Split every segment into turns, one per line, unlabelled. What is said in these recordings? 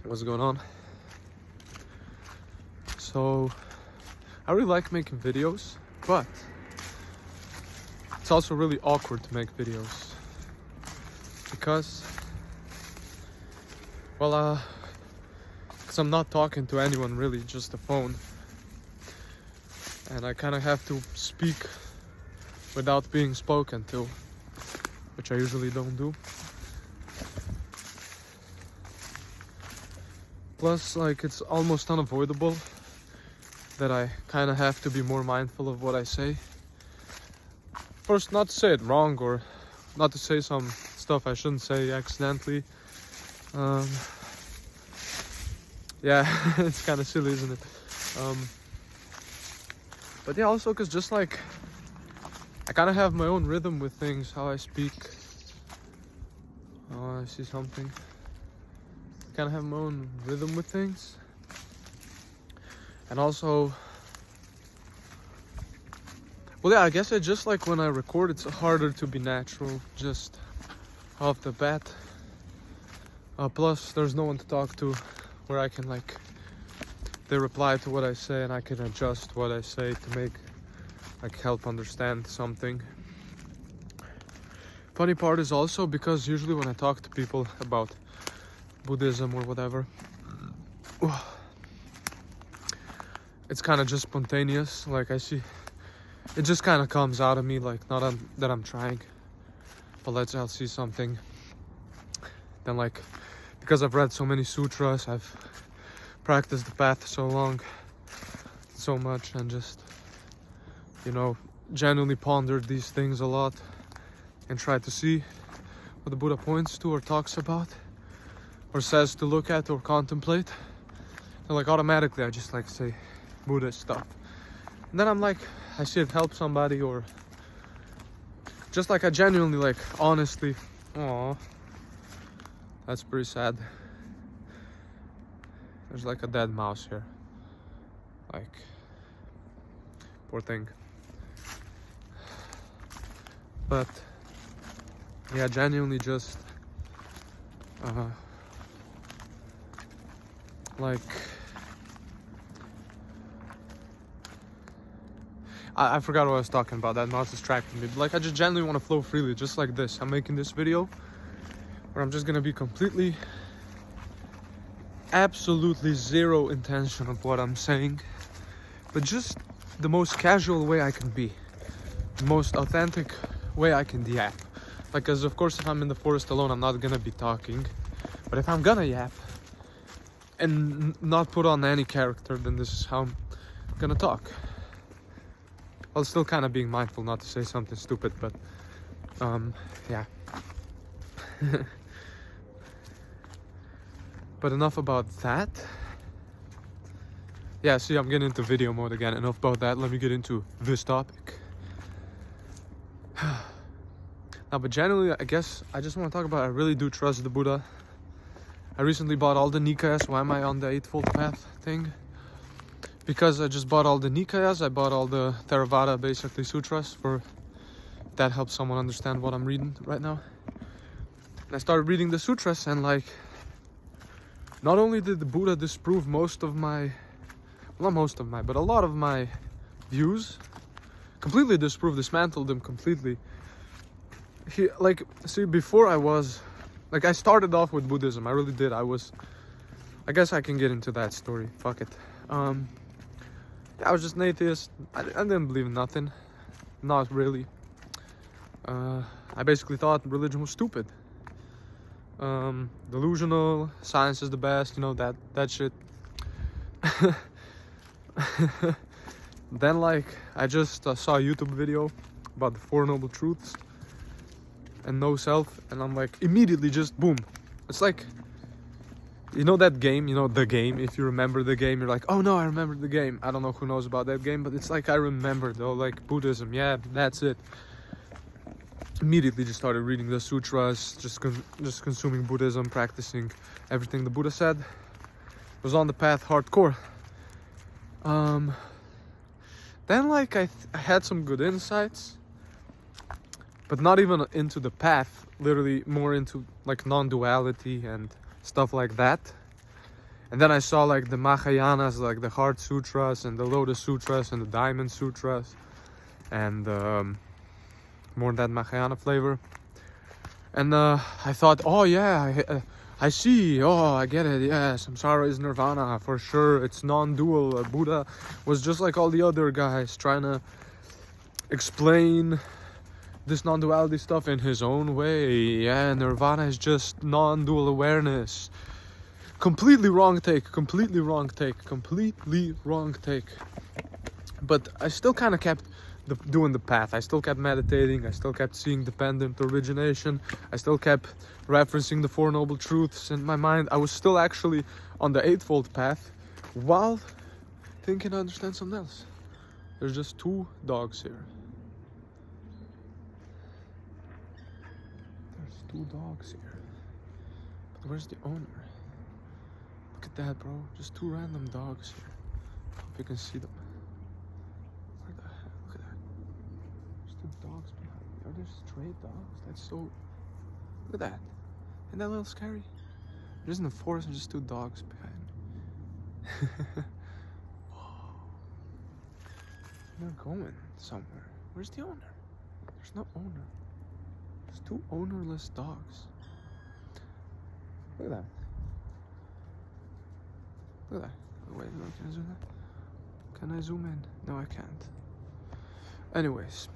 What's going on? So I really like making videos, but it's also really awkward to make videos because I'm not talking to anyone really, just the phone, and I kind of have to speak without being spoken to, which I usually don't do. Plus, like, it's almost unavoidable that I kind of have to be more mindful of what I say. First, not to say it wrong or not to say some stuff I shouldn't say accidentally. Yeah, it's kind of silly, isn't it? But yeah, also because just like I kind of have my own rhythm with things, how I speak. Oh, I see something. I kind of have my own rhythm with things. And also, well, yeah, I guess I just like when I record, it's harder to be natural just off the bat. Plus, there's no one to talk to where I can they reply to what I say and I can adjust what I say to make, help understand something. Funny part is also because usually when I talk to people about Buddhism or whatever, it's kind of just spontaneous. Like, I see, it just kind of comes out of me, like, not that I'm trying, but I'll see something, then because I've read so many sutras, I've practiced the path so much, and just, genuinely pondered these things a lot and tried to see what the Buddha points to or talks about or says to look at or contemplate. And automatically I just say Buddhist stuff. And then I see it help somebody, or just I genuinely honestly, aw, that's pretty sad. There's a dead mouse here. Poor thing. But yeah, genuinely just I forgot what I was talking about. That mouse distracted me. But I just genuinely want to flow freely, just like this. I'm making this video where I'm just gonna be completely, absolutely zero intention of what I'm saying, but just the most casual way I can be, the most authentic way I can yap. Because of course, if I'm in the forest alone, I'm not gonna be talking. But if I'm gonna yap and not put on any character, then this is how I'm gonna talk. While still kind of being mindful not to say something stupid, but yeah. But enough about that. Yeah, see, I'm getting into video mode again. Enough about that. Let me get into this topic. Now, but generally, I guess I just want to talk about, I really do trust the Buddha. I recently bought all the Nikayas. Why am I on the Eightfold Path thing? Because I just bought all the Nikayas. I bought all the Theravada, basically, sutras, for that helps someone understand what I'm reading right now. And I started reading the sutras, and not only did the Buddha disprove but a lot of my views, completely dismantled them completely. Before I started off with Buddhism, I really did. I guess I can get into that story, fuck it. I was just an atheist. I didn't believe in nothing, not really. I basically thought religion was stupid. Delusional, science is the best, that shit. Then I just saw a YouTube video about the Four Noble Truths and no self, and I'm immediately just boom. It's that game, the game, if you remember the game, you're oh no, I remember the game. I don't know who knows about that game, but it's I remember though, Buddhism, yeah, that's it. Immediately just started reading the sutras, just consuming Buddhism, practicing everything the Buddha said. Was on the path hardcore. Then I had some good insights, but not even into the path, literally more into non-duality and stuff like that. And then I saw like the Mahayanas, like the Heart Sutras and the Lotus Sutras and the Diamond Sutras, and more that Mahayana flavor. And I thought, oh yeah, I see, oh I get it, yeah, Samsara is Nirvana for sure, it's non-dual. Buddha was just like all the other guys trying to explain this non-duality stuff in his own way. Yeah, Nirvana is just non-dual awareness. Completely wrong take, completely wrong take, completely wrong take. But I still kind of kept doing the path. I still kept meditating. I still kept seeing dependent origination. I still kept referencing the Four Noble Truths in my mind. I was still actually on the Eightfold Path while thinking I understand something else. There's just 2 dogs here. There's 2 dogs here. But where's the owner? Look at that, bro. Just 2 random dogs here. Hope you can see them. Where the heck? Look at that. There's 2 dogs behind me. Are there stray dogs? That's so... Look at that. Isn't that a little scary? There's in the forest and just 2 dogs behind me. Whoa. They're going somewhere. Where's the owner? There's no owner. There's 2 ownerless dogs. Look at that. Look at that. Wait, no, can I zoom in? Can I zoom in? No, I can't. Anyways.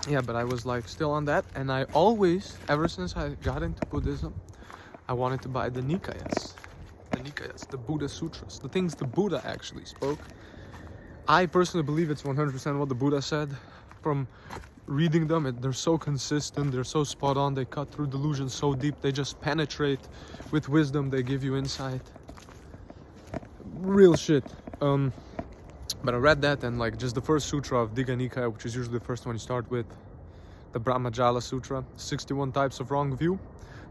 Yeah, but I was like still on that. And I always, ever since I got into Buddhism, I wanted to buy the Nikayas. The Nikayas, the Buddha Sutras. The things the Buddha actually spoke. I personally believe it's 100% what the Buddha said. From reading them, they're so consistent, they're so spot on, they cut through delusion so deep, they just penetrate with wisdom, they give you insight. Real shit. But I read that, and like just the first sutra of Digha Nikaya, which is usually the first one you start with, the Brahmajala Sutra, 61 types of wrong view.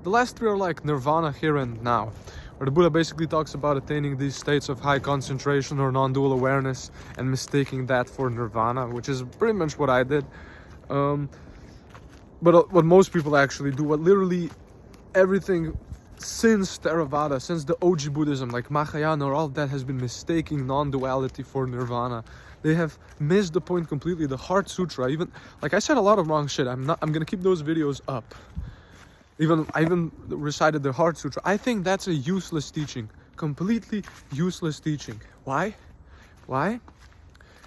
The last 3 are like nirvana here and now, where the Buddha basically talks about attaining these states of high concentration or non-dual awareness and mistaking that for nirvana, which is pretty much what I did. But what most people actually do, what literally everything since Theravada, since the OG Buddhism, like Mahayana or all that, has been mistaking non-duality for nirvana. They have missed the point completely. The Heart Sutra, even, like I said a lot of wrong shit. I'm gonna keep those videos up. I even recited the Heart Sutra. I think that's a useless teaching. Completely useless teaching. Why? Why?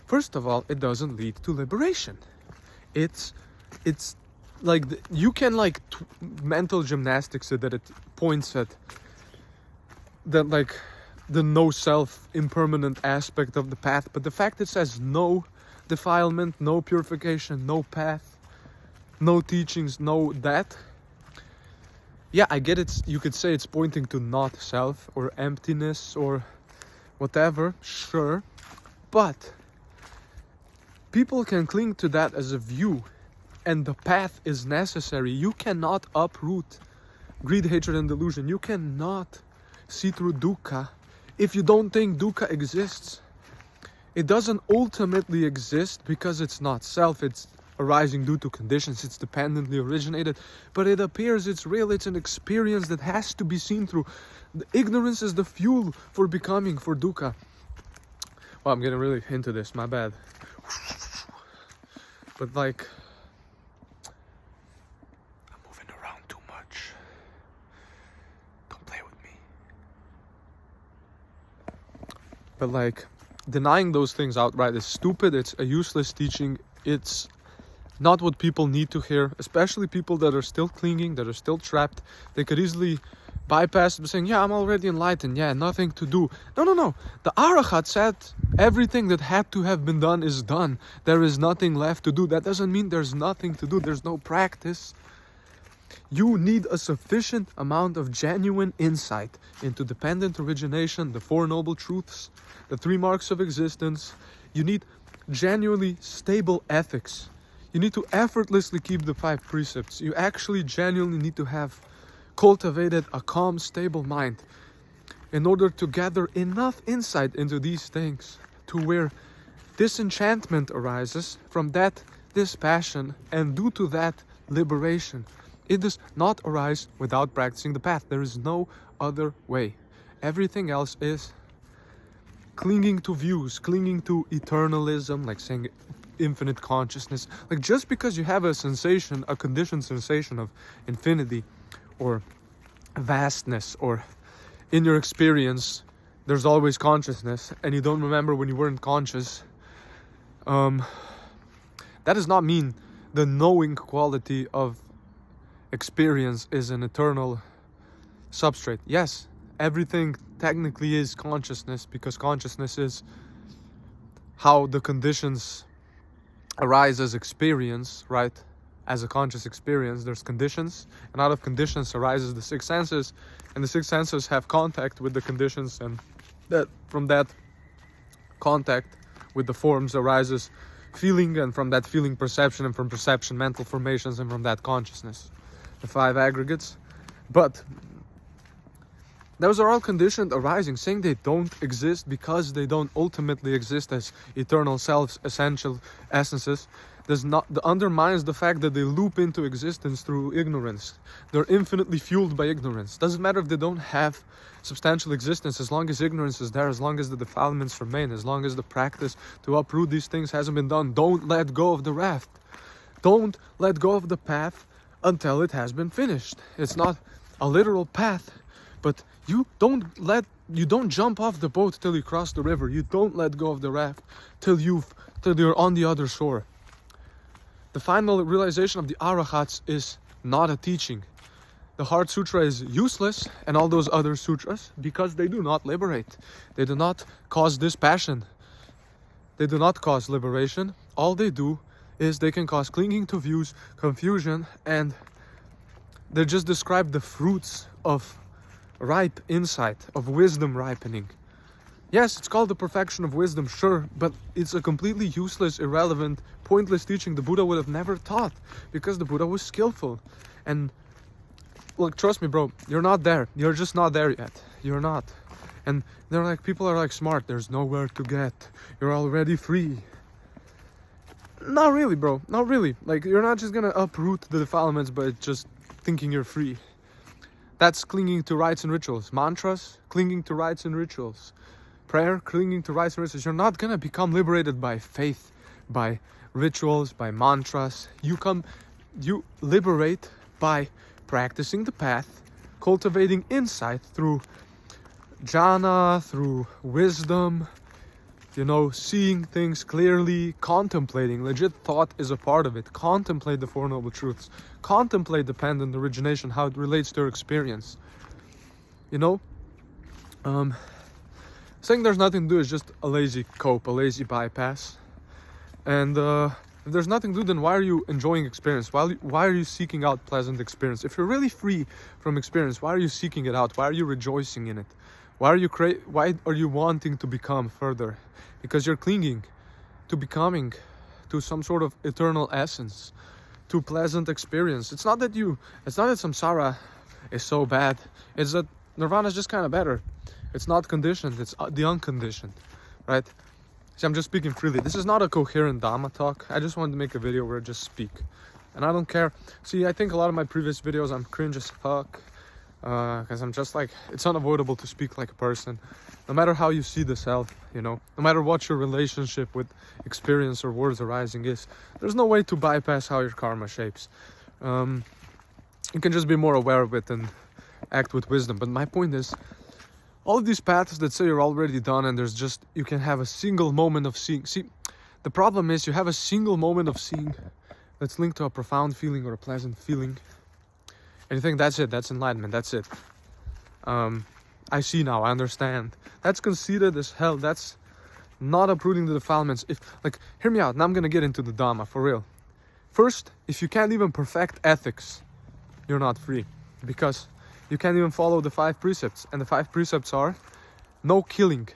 First of all, it doesn't lead to liberation. It's like you can like mental gymnastics it, that it points at that, like the no self, impermanent aspect of the path, but the fact it says no defilement, no purification, no path, no teachings, no that. Yeah, I get it. You could say it's pointing to not self or emptiness or whatever, sure, but people can cling to that as a view. And the path is necessary. You cannot uproot greed, hatred, and delusion. You cannot see through dukkha if you don't think dukkha exists. It doesn't ultimately exist because it's not self. It's arising due to conditions. It's dependently originated. But it appears it's real. It's an experience that has to be seen through. The ignorance is the fuel for becoming, for dukkha. Well, I'm getting really into this. My bad. But like... But like, denying those things outright is stupid. It's a useless teaching. It's not what people need to hear, especially people that are still clinging, that are still trapped. They could easily bypass it saying, yeah, I'm already enlightened. Yeah, nothing to do. No. The Arahat said everything that had to have been done is done. There is nothing left to do. That doesn't mean there's nothing to do. There's no practice. You need a sufficient amount of genuine insight into dependent origination, the Four Noble Truths, the 3 marks of existence. You need genuinely stable ethics. You need to effortlessly keep the 5 precepts. You actually genuinely need to have cultivated a calm, stable mind in order to gather enough insight into these things to where disenchantment arises, from that dispassion, and due to that liberation. It does not arise without practicing the path. There is no other way. Everything else is clinging to views, clinging to eternalism, like saying infinite consciousness. Like just because you have a sensation, a conditioned sensation of infinity or vastness, or in your experience there's always consciousness and you don't remember when you weren't conscious, that does not mean the knowing quality of experience is an eternal substrate. Yes, everything technically is consciousness, because consciousness is how the conditions arise as experience, right? As a conscious experience, there's conditions, and out of conditions arises the six senses, and the six senses have contact with the conditions, and that from that contact with the forms arises feeling, and from that feeling perception, and from perception mental formations, and from that consciousness, the five aggregates. But those are all conditioned arising, saying they don't exist because they don't ultimately exist as eternal selves, essential essences, that undermines the fact that they loop into existence through ignorance. They're infinitely fueled by ignorance. Doesn't matter if they don't have substantial existence, as long as ignorance is there, as long as the defilements remain, as long as the practice to uproot these things hasn't been done. Don't let go of the raft. Don't let go of the path until it has been finished. It's not a literal path, but you don't jump off the boat till you cross the river. You don't let go of the raft till you're on the other shore. The final realization of the arahats is not a teaching. The Heart Sutra is useless, and all those other sutras, because they do not liberate. They do not cause dispassion. They do not cause liberation. All they do is they can cause clinging to views, confusion, and they just describe the fruits of ripe insight, of wisdom ripening. Yes, it's called the perfection of wisdom, sure, but it's a completely useless, irrelevant, pointless teaching the Buddha would have never taught, because the Buddha was skillful. And look, trust me, bro, you're not there. You're just not there yet. You're not. And they're like, people are like smart. There's nowhere to get. You're already free. Not really, bro. Not really. Like, you're not just gonna uproot the defilements by just thinking you're free. That's clinging to rites and rituals. Mantras, clinging to rites and rituals. Prayer, clinging to rites and rituals. You're not gonna become liberated by faith, by rituals, by mantras. You liberate by practicing the path, cultivating insight through jhana, through wisdom, seeing things clearly, contemplating. Legit thought is a part of it. Contemplate the Four Noble Truths. Contemplate dependent origination, how it relates to your experience. Saying there's nothing to do is just a lazy cope, a lazy bypass. And if there's nothing to do, then why are you enjoying experience? Why are you seeking out pleasant experience? If you're really free from experience, why are you seeking it out? Why are you rejoicing in it? Why are you wanting to become further? Because you're clinging to becoming, to some sort of eternal essence, to pleasant experience. It's not that samsara is so bad. It's that nirvana is just kind of better. It's not conditioned. It's the unconditioned, right? See, I'm just speaking freely. This is not a coherent Dhamma talk. I just wanted to make a video where I just speak. And I don't care. See, I think a lot of my previous videos, I'm cringe as fuck. Because I'm just like, it's unavoidable to speak like a person. No matter how you see the self, no matter what your relationship with experience or words arising is, there's no way to bypass how your karma shapes. You can just be more aware of it and act with wisdom. But my point is, all of these paths that say you're already done and you can have a single moment of seeing. See, the problem is you have a single moment of seeing that's linked to a profound feeling or a pleasant feeling. And you think that's it, that's enlightenment, that's it. I see now, I understand. That's conceited as hell. That's not uprooting the defilements. Hear me out, now I'm gonna get into the Dhamma, for real. First, if you can't even perfect ethics, you're not free. Because you can't even follow the 5 precepts. And the 5 precepts are no killing.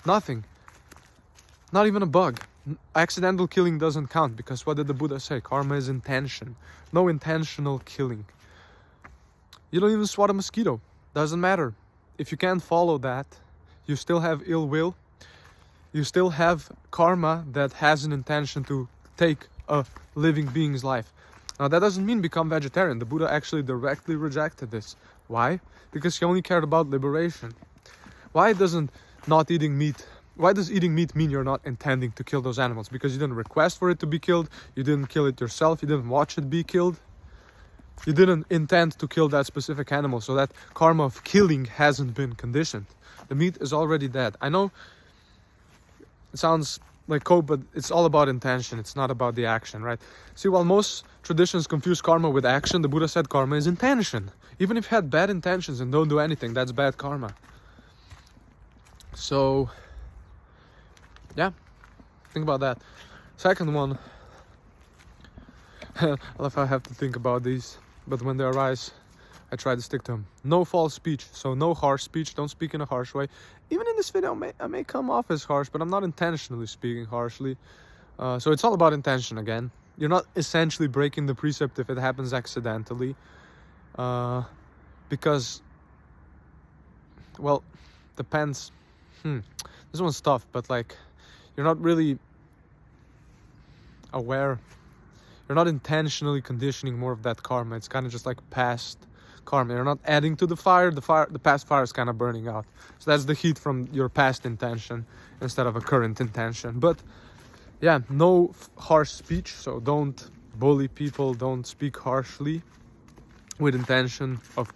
Nothing. Not even a bug. Accidental killing doesn't count, because what did the Buddha say? Karma is intention. No intentional killing. You don't even swat a mosquito. Doesn't matter. If you can't follow that, you still have ill will. You still have karma that has an intention to take a living being's life. Now, that doesn't mean become vegetarian. The Buddha actually directly rejected this. Why? Because he only cared about liberation. Why doesn't not eating meat, why does eating meat mean you're not intending to kill those animals? Because you didn't request for it to be killed, you didn't kill it yourself, you didn't watch it be killed. You didn't intend to kill that specific animal, so that karma of killing hasn't been conditioned. The meat is already dead. I know it sounds like code, but it's all about intention. It's not about the action, right? See, while most traditions confuse karma with action, the Buddha said karma is intention. Even if you had bad intentions and don't do anything, that's bad karma. So, yeah, think about that. Second one, I love how I have to think about these, but when they arise, I try to stick to them. No false speech, so no harsh speech. Don't speak in a harsh way. Even in this video, I may come off as harsh, but I'm not intentionally speaking harshly. So it's all about intention again. You're not essentially breaking the precept if it happens accidentally. Because, well, depends. This one's tough, but like, you're not really aware. You're not intentionally conditioning more of that karma. It's kind of just like past karma. You're not adding to the fire. The past fire is kind of burning out. So that's the heat from your past intention instead of a current intention. But yeah, no harsh speech. So don't bully people. Don't speak harshly with intention of,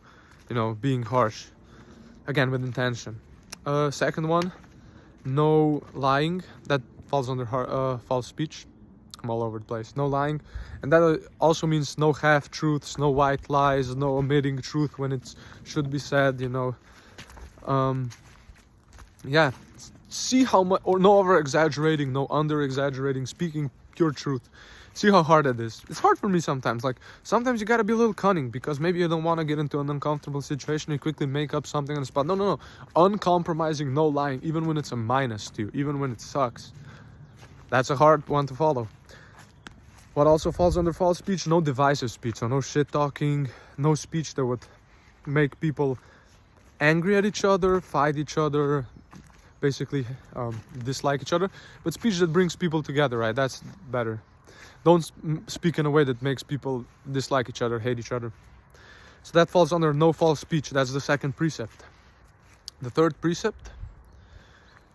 being harsh. Again, with intention. Second one, no lying. That falls under false speech. I'm all over the place. No lying. And that also means no half-truths, no white lies, no omitting truth when it should be said, Yeah, see how much, or no over-exaggerating, no under-exaggerating, speaking pure truth. See how hard it is. It's hard for me sometimes. Like, sometimes you gotta be a little cunning because maybe you don't want to get into an uncomfortable situation. You quickly make up something on the spot. No. Uncompromising, no lying, even when it's a minus to you, even when it sucks. That's a hard one to follow. What also falls under false speech? No divisive speech. So no shit talking, no speech that would make people angry at each other, fight each other, basically dislike each other. But speech that brings people together, right? That's better. Don't speak in a way that makes people dislike each other, hate each other. So that falls under no false speech. That's the second precept. The third precept,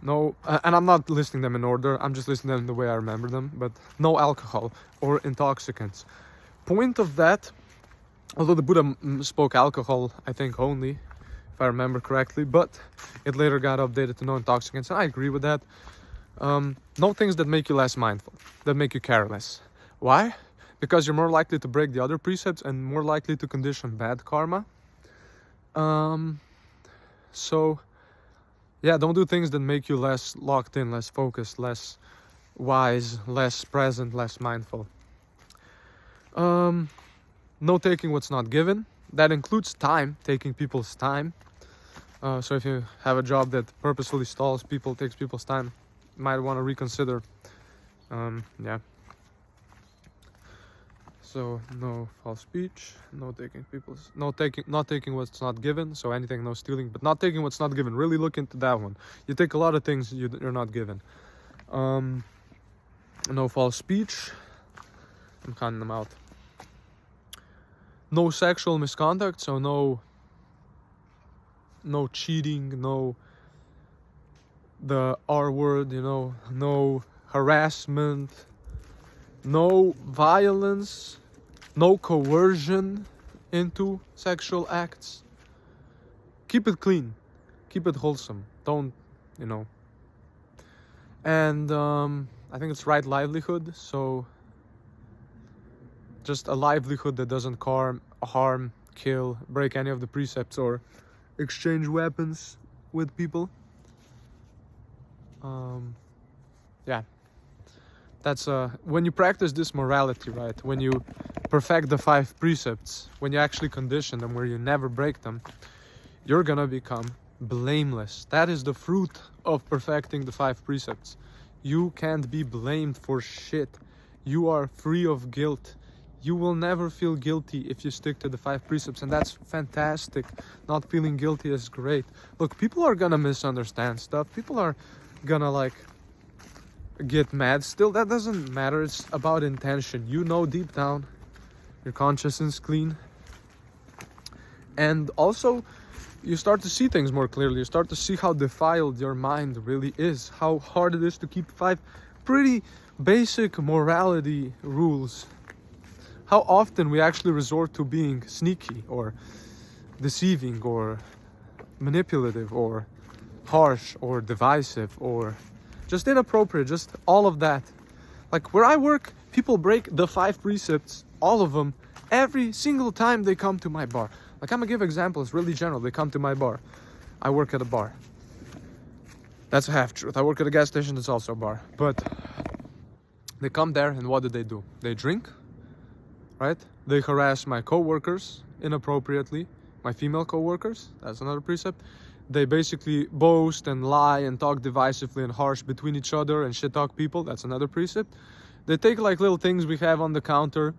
no, and I'm not listing them in order, I'm just listing them the way I remember them, but no alcohol or intoxicants. Point of that, although the Buddha spoke alcohol, I think only, if I remember correctly, but it later got updated to no intoxicants, and I agree with that. No things that make you less mindful, that make you careless. Why? Because you're more likely to break the other precepts and more likely to condition bad karma. So yeah, don't do things that make you less locked in, less focused, less wise, less present, less mindful. No taking what's not given. That includes time, taking people's time. So if you have a job that purposefully stalls people, takes people's time, you might want to reconsider. Yeah. So no false speech, not taking what's not given. So anything, no stealing, but not taking what's not given. Really look into that one. You take a lot of things you're not given. No false speech. I'm counting them out. No sexual misconduct. So no cheating. No the R word. No harassment. No violence, no coercion into sexual acts. Keep it clean, keep it wholesome. Don't, And I think it's right livelihood. So just a livelihood that doesn't harm, kill, break any of the precepts, or exchange weapons with people. Yeah. That's when you practice this morality, right? When you perfect the 5 precepts, when you actually condition them where you never break them, you're gonna become blameless. That is the fruit of perfecting the 5 precepts. You can't be blamed for shit. You are free of guilt. You will never feel guilty if you stick to the 5 precepts, and that's fantastic. Not feeling guilty is great. Look, people are gonna misunderstand stuff. People are gonna get mad still. That doesn't matter. It's about intention. Deep down your conscience is clean, And also, you start to see things more clearly. You start to see how defiled your mind really is, how hard it is to keep 5 pretty basic morality rules. How often we actually resort to being sneaky or deceiving or manipulative or harsh or divisive or just inappropriate, just all of that. Like where I work, people break the 5 precepts, all of them, every single time they come to my bar. Like I'm gonna give examples really general. They come to my bar. I work at a bar. That's a half truth. I work at a gas station, it's also a bar. But they come there and what do? They drink, right? They harass my co-workers inappropriately, my female co-workers, that's another precept. They basically boast and lie and talk divisively and harsh between each other and shit talk people, that's another precept. They take like little things we have on the counter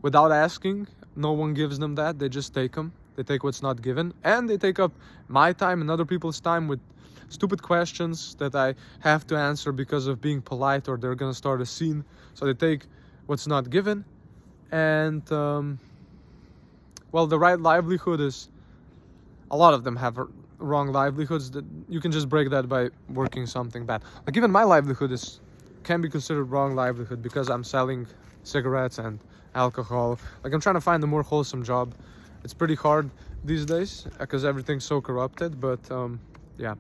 without asking. No one gives them that, they just take them. They take what's not given, and they take up my time and other people's time with stupid questions that I have to answer because of being polite, or they're gonna start a scene. So they take what's not given, and well, the right livelihood is, a lot of them have wrong livelihoods. That you can just break that by working something bad. Like even my livelihood can be considered wrong livelihood because I'm selling cigarettes and alcohol. Like I'm trying to find a more wholesome job. It's pretty hard these days because everything's so corrupted, but yeah,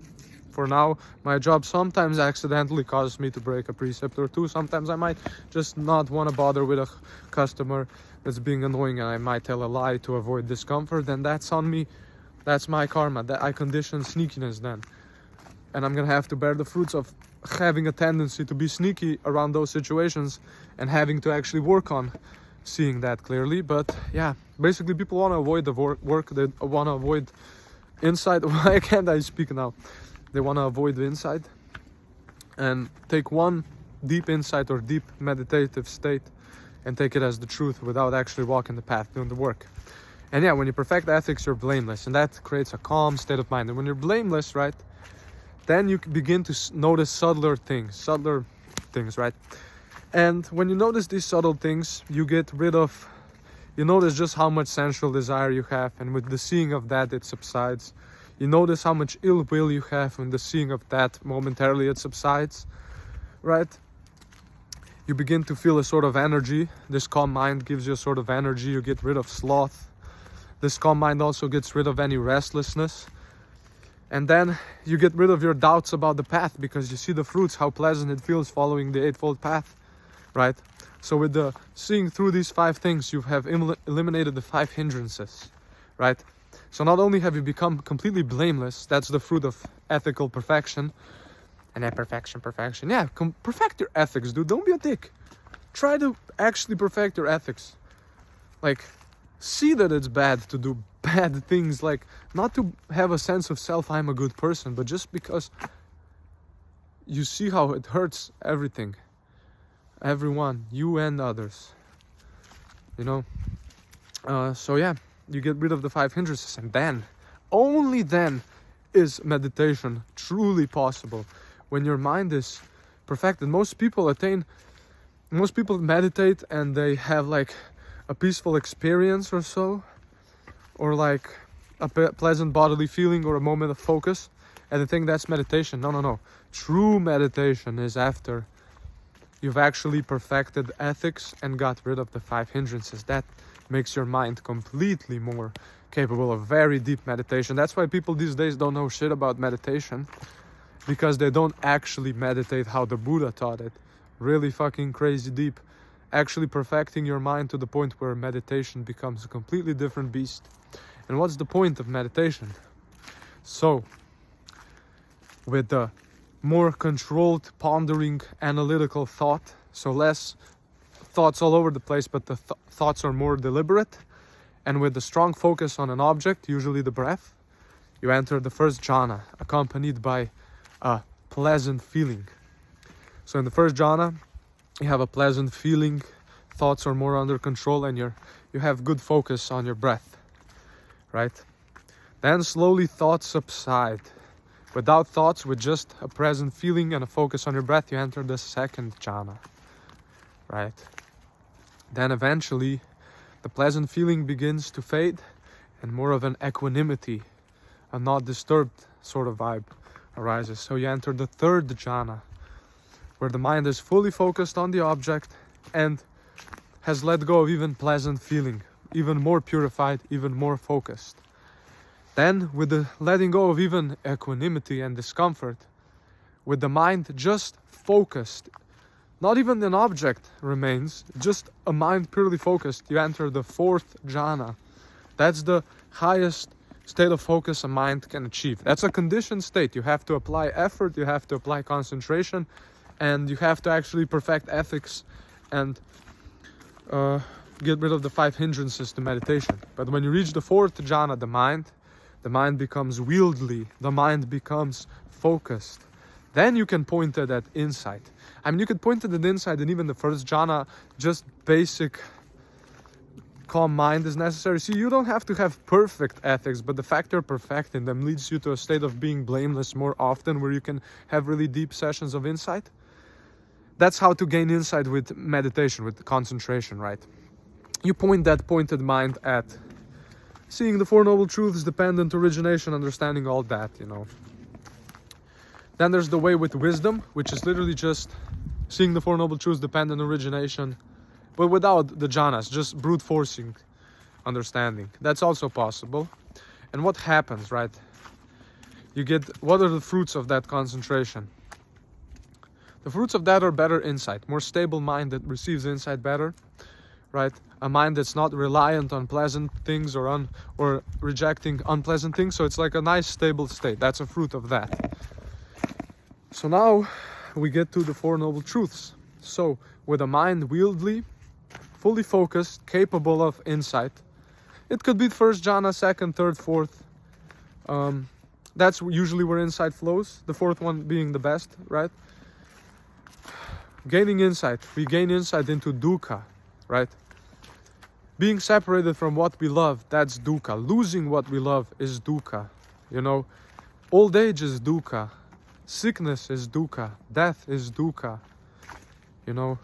for now my job sometimes accidentally causes me to break a precept or two. Sometimes I might just not want to bother with a customer that's being annoying and I might tell a lie to avoid discomfort, and that's on me. That's my karma, that I condition sneakiness then, and I'm gonna have to bear the fruits of having a tendency to be sneaky around those situations and having to actually work on seeing that clearly. But yeah, basically people want to avoid the work, they want to avoid insight. Why can't I speak now? They want to avoid the inside and take one deep insight or deep meditative state and take it as the truth without actually walking the path, doing the work. And yeah, when you perfect ethics, you're blameless, and that creates a calm state of mind. And when you're blameless, right, then you begin to notice subtler things, right? And when you notice these subtle things, you notice just how much sensual desire you have, and with the seeing of that, it subsides. You notice how much ill will you have, and the seeing of that, momentarily it subsides, right? You begin to feel a sort of energy. This calm mind gives you a sort of energy. You get rid of sloth. This calm mind also gets rid of any restlessness. And then you get rid of your doubts about the path because you see the fruits, how pleasant it feels following the Eightfold Path. Right? So with the seeing through these 5 things, you have eliminated the 5 hindrances, right? So not only have you become completely blameless, that's the fruit of ethical perfection. And then perfection. Yeah, perfect your ethics, dude. Don't be a dick. Try to actually perfect your ethics. Like, see that it's bad to do bad things. Like, not to have a sense of self, I'm a good person, but just because you see how it hurts everything. Everyone, you and others, you know. So yeah, you get rid of the 5 hindrances, and then, only then, is meditation truly possible. When your mind is perfected. Most people meditate and they have like a peaceful experience or so, or like a pleasant bodily feeling or a moment of focus, and they think that's meditation. No. True meditation is after you've actually perfected ethics and got rid of the 5 hindrances. That makes your mind completely more capable of very deep meditation. That's why people these days don't know shit about meditation, because they don't actually meditate how the Buddha taught it. Really fucking crazy deep. Actually perfecting your mind to the point where meditation becomes a completely different beast. And what's the point of meditation? So, with the more controlled, pondering, analytical thought, so less thoughts all over the place, but the thoughts are more deliberate, and with the strong focus on an object, usually the breath, you enter the first jhana, accompanied by a pleasant feeling. So in the first jhana, you have a pleasant feeling, thoughts are more under control, and you have good focus on your breath, right? Then slowly thoughts subside. Without thoughts, with just a present feeling and a focus on your breath, you enter the second jhana, right? Then eventually, the pleasant feeling begins to fade, and more of an equanimity, a not disturbed sort of vibe arises. So you enter the third jhana, where the mind is fully focused on the object and has let go of even pleasant feeling, even more purified, even more focused. Then, with the letting go of even equanimity and discomfort, with the mind just focused, not even an object remains, just a mind purely focused, you enter the fourth jhana. That's the highest state of focus a mind can achieve. That's a conditioned state. You have to apply effort, you have to apply concentration, and you have to actually perfect ethics and get rid of the 5 hindrances to meditation. But when you reach the fourth jhana, the mind becomes wieldly, the mind becomes focused. Then you can point it at insight. I mean, you could point it at insight, and even the first jhana, just basic calm mind is necessary. See, you don't have to have perfect ethics, but the fact you're perfecting them leads you to a state of being blameless more often, where you can have really deep sessions of insight. That's how to gain insight with meditation, with concentration, right? You point that pointed mind at seeing the Four Noble Truths, dependent origination, understanding all that, you know. Then there's the way with wisdom, which is literally just seeing the Four Noble Truths, dependent origination, but without the jhanas, just brute forcing understanding. That's also possible. And what happens, right? What are the fruits of that concentration? The fruits of that are better insight, more stable mind that receives insight better, right? A mind that's not reliant on pleasant things or rejecting unpleasant things. So it's like a nice stable state. That's a fruit of that. So now we get to the Four Noble Truths. So with a mind wieldly, fully focused, capable of insight, it could be first jhana, second, third, fourth. That's usually where insight flows. The fourth one being the best, right? Gaining insight. We gain insight into dukkha, right? Being separated from what we love, that's dukkha. Losing what we love is dukkha. You know, old age is dukkha. Sickness is dukkha. Death is dukkha. You know,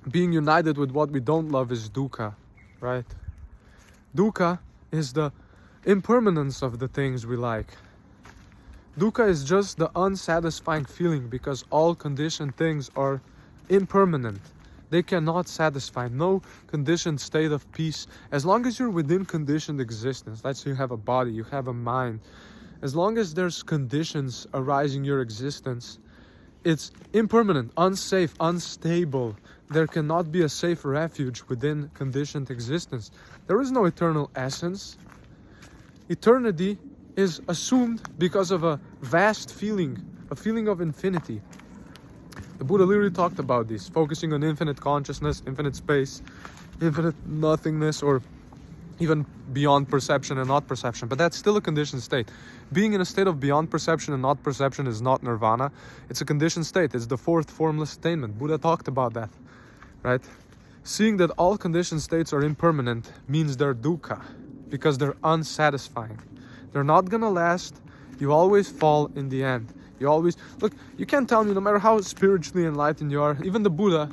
being united with what we don't love is dukkha, right? Dukkha is the impermanence of the things we like. Dukkha is just the unsatisfying feeling, because all conditioned things are impermanent. They cannot satisfy. No conditioned state of peace. As long as you're within conditioned existence, let's say you have a body, you have a mind, as long as there's conditions arising your existence, it's impermanent, unsafe, unstable. There cannot be a safe refuge within conditioned existence. There is no eternal essence. Eternity is assumed because of a vast feeling, a feeling of infinity. The Buddha literally talked about this, focusing on infinite consciousness, infinite space, infinite nothingness, or even beyond perception and not perception. But that's still a conditioned state. Being in a state of beyond perception and not perception is not nirvana. It's a conditioned state. It's the fourth formless attainment. Buddha talked about that, right? Seeing that all conditioned states are impermanent means they're dukkha, because they're unsatisfying. They're not gonna last. You always fall in the end. You always, look, you can't tell me, no matter how spiritually enlightened you are, even the Buddha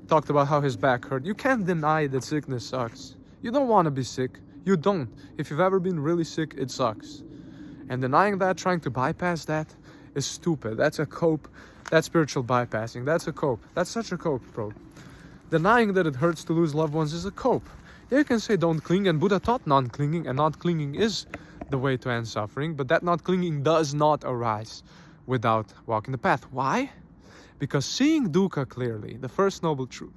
talked about how his back hurt. You can't deny that sickness sucks. You don't want to be sick. You don't. If you've ever been really sick, it sucks. And denying that, trying to bypass that, is stupid. That's a cope. That's spiritual bypassing. That's a cope. That's such a cope, bro. Denying that it hurts to lose loved ones is a cope. Yeah, you can say don't cling, and Buddha taught non-clinging, and not clinging is the way to end suffering, but that not clinging does not arise without walking the path. Why? Because seeing dukkha clearly, the first noble truth,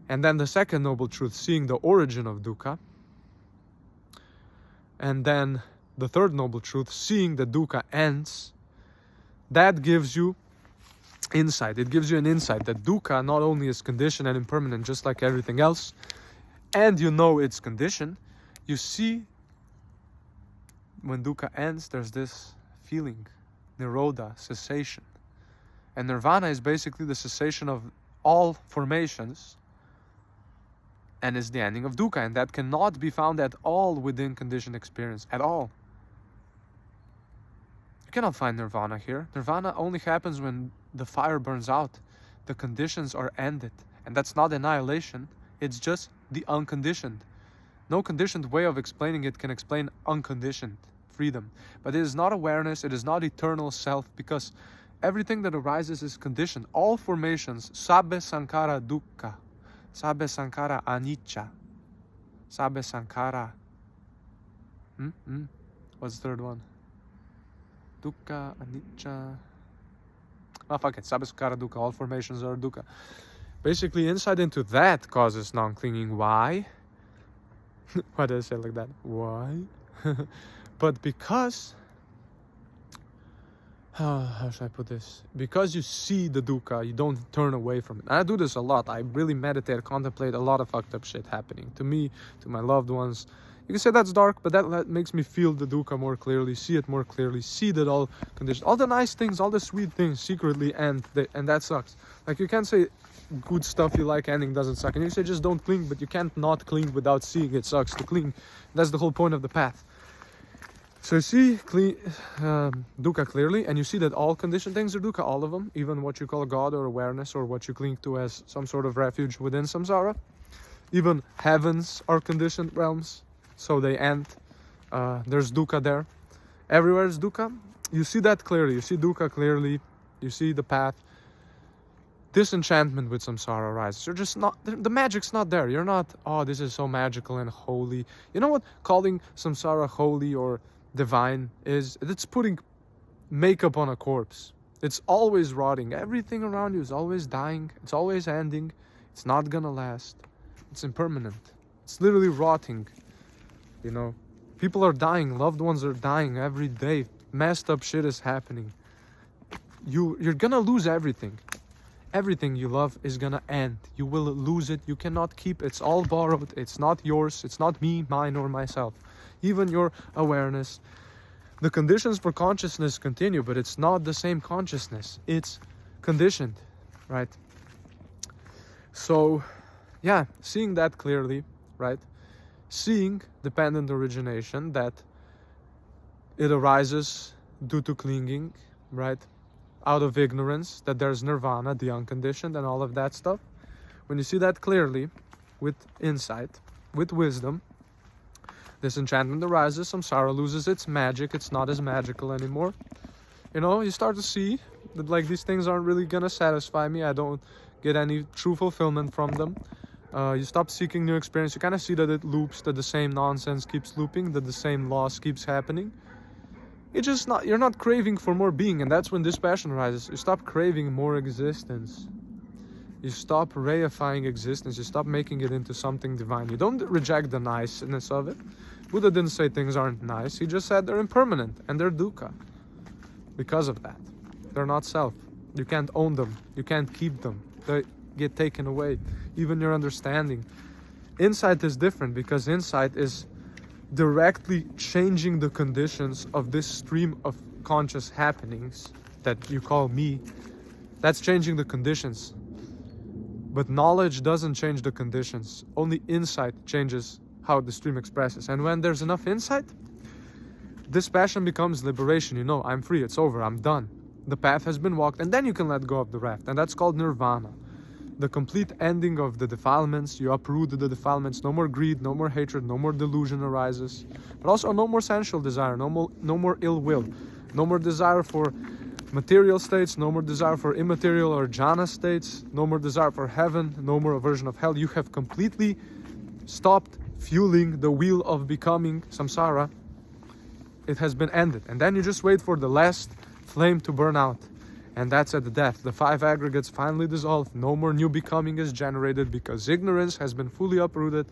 and then the second noble truth, seeing the origin of dukkha, and then the third noble truth, seeing that dukkha ends, that gives you insight. It gives you an insight that dukkha not only is conditioned and impermanent just like everything else, and you know it's conditioned. You see, when dukkha ends, there's this feeling, nirodha, cessation. And nirvana is basically the cessation of all formations, and is the ending of dukkha, and that cannot be found at all within conditioned experience, at all. You cannot find nirvana here. Nirvana only happens when the fire burns out. The conditions are ended, and that's not annihilation. It's just the unconditioned. No conditioned way of explaining it can explain unconditioned freedom. But it is not awareness, it is not eternal self, because everything that arises is conditioned. All formations, sabbe sankara dukkha, sabbe sankara anicca, sabbe sankara. What's the third one? Dukkha, anicca. Oh, fuck it. Sabbe sankara dukkha. All formations are dukkha. Basically, insight into that causes non-clinging. Why? Why did I say it like that? Why? But because, how should I put this? Because you see the dukkha, you don't turn away from it. And I do this a lot. I really meditate, contemplate a lot of fucked up shit happening to me, to my loved ones. You can say that's dark, but that makes me feel the dukkha more clearly, see it more clearly, see that all conditions, all the nice things, all the sweet things secretly end, and that sucks. Like, you can't say good stuff you like ending doesn't suck, and you say just don't cling, but you can't not cling without seeing it sucks to cling. That's the whole point of the path. So you see dukkha clearly, and you see that all conditioned things are dukkha, all of them, even what you call God or awareness, or what you cling to as some sort of refuge within samsara. Even heavens are conditioned realms, so they end. There's dukkha there. Everywhere is dukkha. You see that clearly. You see dukkha clearly. You see the path. Disenchantment with samsara arises. You're just not, the magic's not there. You're not, oh, this is so magical and holy. You know what calling samsara holy or divine is? It's putting makeup on a corpse. It's always rotting. Everything around you is always dying. It's always ending. It's not gonna last. It's impermanent. It's literally rotting. You know, people are dying. Loved ones are dying every day. Messed up shit is happening. You're gonna lose everything. Everything you love is gonna end. You will lose it. You cannot keep it. It's all borrowed. It's not yours. It's not me, mine, or myself. Even your awareness. The conditions for consciousness continue, but it's not the same consciousness. It's conditioned, right? So, yeah, seeing that clearly, right? Seeing dependent origination, that it arises due to clinging, right? Out of ignorance, that there's nirvana, the unconditioned, and all of that stuff. When you see that clearly, with insight, with wisdom, disenchantment arises, samsara loses its magic, it's not as magical anymore. You know, you start to see that, like, these things aren't really gonna satisfy me, I don't get any true fulfillment from them. You stop seeking new experience, you kind of see that it loops, that the same nonsense keeps looping, that the same loss keeps happening. You're not craving for more being, and that's when dispassion arises. You stop craving more existence. You stop reifying existence. You stop making it into something divine. You don't reject the niceness of it. Buddha didn't say things aren't nice. He just said they're impermanent and they're dukkha. Because of that. They're not self. You can't own them. You can't keep them. They get taken away. Even your understanding. Insight is different, because insight is directly changing the conditions of this stream of conscious happenings that you call me. That's changing the conditions. But knowledge doesn't change the conditions. Only insight changes how the stream expresses. And when there's enough insight, dispassion becomes liberation. You know, I'm free, it's over, I'm done. The path has been walked, and then you can let go of the raft. And that's called nirvana. The complete ending of the defilements. You uproot the defilements. No more greed, no more hatred, no more delusion arises. But also no more sensual desire, no more ill will. No more desire for material states, no more desire for immaterial or jhana states, no more desire for heaven, no more aversion of hell. You have completely stopped fueling the wheel of becoming samsara. It has been ended. And then you just wait for the last flame to burn out. And that's at the death. The 5 aggregates finally dissolve. No more new becoming is generated, because ignorance has been fully uprooted,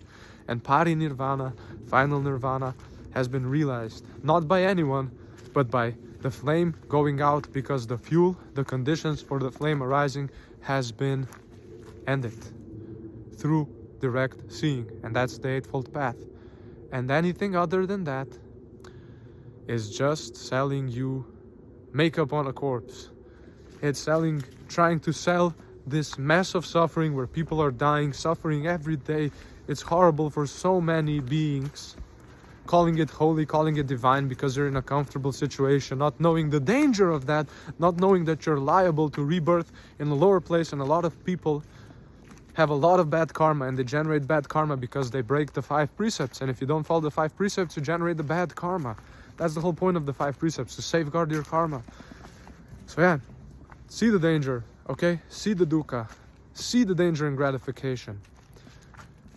and parinirvana, final nirvana, has been realized. Not by anyone, but by the flame going out, because the fuel, the conditions for the flame arising has been ended through direct seeing. And that's the Eightfold Path. And anything other than that is just selling you makeup on a corpse. It's trying to sell this mess of suffering where people are dying, suffering every day. It's horrible for so many beings. Calling it holy, calling it divine because you're in a comfortable situation, not knowing the danger of that, not knowing that you're liable to rebirth in a lower place, and a lot of people have a lot of bad karma, and they generate bad karma because they break the 5 precepts. And if you don't follow the 5 precepts, you generate the bad karma. That's the whole point of the 5 precepts, to safeguard your karma. So yeah, see the danger, okay? See the dukkha. See the danger in gratification.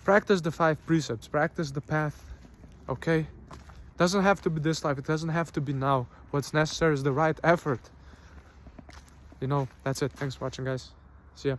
Practice the 5 precepts. Practice the path, okay? Doesn't have to be this life. It doesn't have to be now. What's necessary is the right effort. You know, that's it. Thanks for watching, guys. See ya.